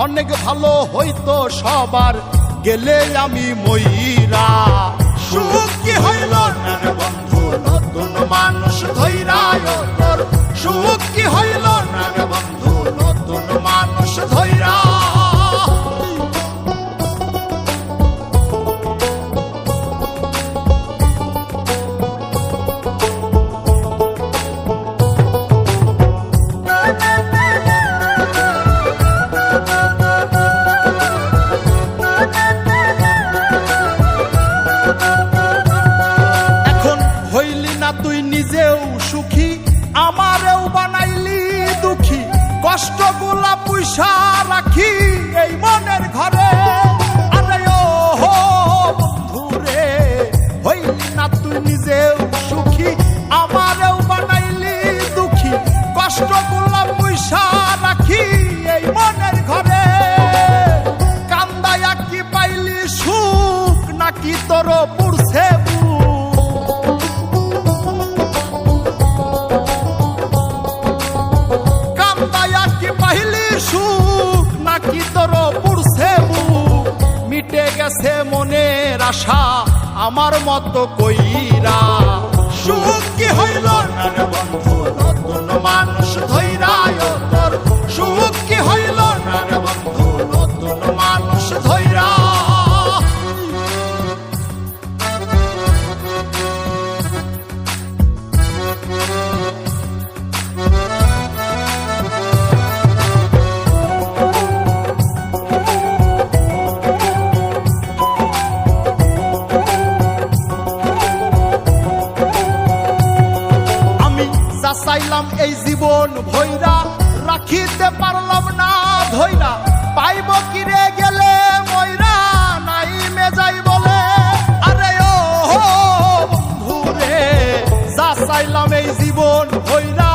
অনেক ভালো হইতো সবার গেলে আমি ময়রা। সুখ কি হইল না রে বন্ধু নতুন মানুষ ধইরা তোর, সুখ কি হইল না রে বন্ধু নতুন মানুষ ধইরা। তুই নিজেও সুখী আমারেও বানাইলি দুঃখী, কষ্টগুলা পুইসা রাখি এই মনের ঘরে। আরে ও বন্ধু রে, হইলি না তুই নিজেও সুখী আমারেও বানাইলি দুঃখী, কষ্টগুলা পুইসা রাখি এই মনের ঘরে। কান্দায়া কি পাইলি সুখ নাকি তোর পুরছে সুখ নাকি তোর পুরছে বুক? মিটে গেছে মনের আশা আমার মতো কইরা। সুখ কি হইল না রে বন্ধু নতুন মানুষ ধইরা তোর, সুখ কি হইল না রে বন্ধু নতুন মানুষ ধইরা। চাইলাম এই জীবন ভৈরা রাখিতে পারলাম না ধৈরা, পাইব কিরে গেলে ময়রা নাই মেজাই বলে। আরে ও বন্ধু রে, যা চাইলাম এই জীবন ভৈরা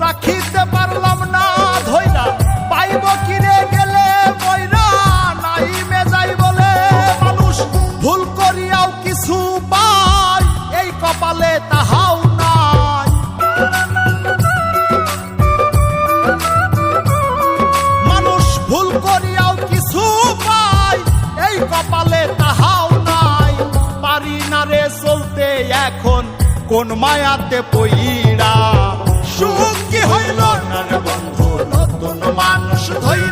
রাখিতে পারলাম না ধৈরা, পাইব কিরে গেলে ময়রা নাই মেজাই বলে। মানুষ ভুল করিয়াও কিছু পায় এই কপালে তাহাও নাই, ভুল করিয়াও কিছু পাই এই কপালে তাহাও নাই। পারি না রে চলতে এখন কোন মায়াতে পইরা। সুখ কি হইল না রে বন্ধু নতুন মানুষ ধইরা।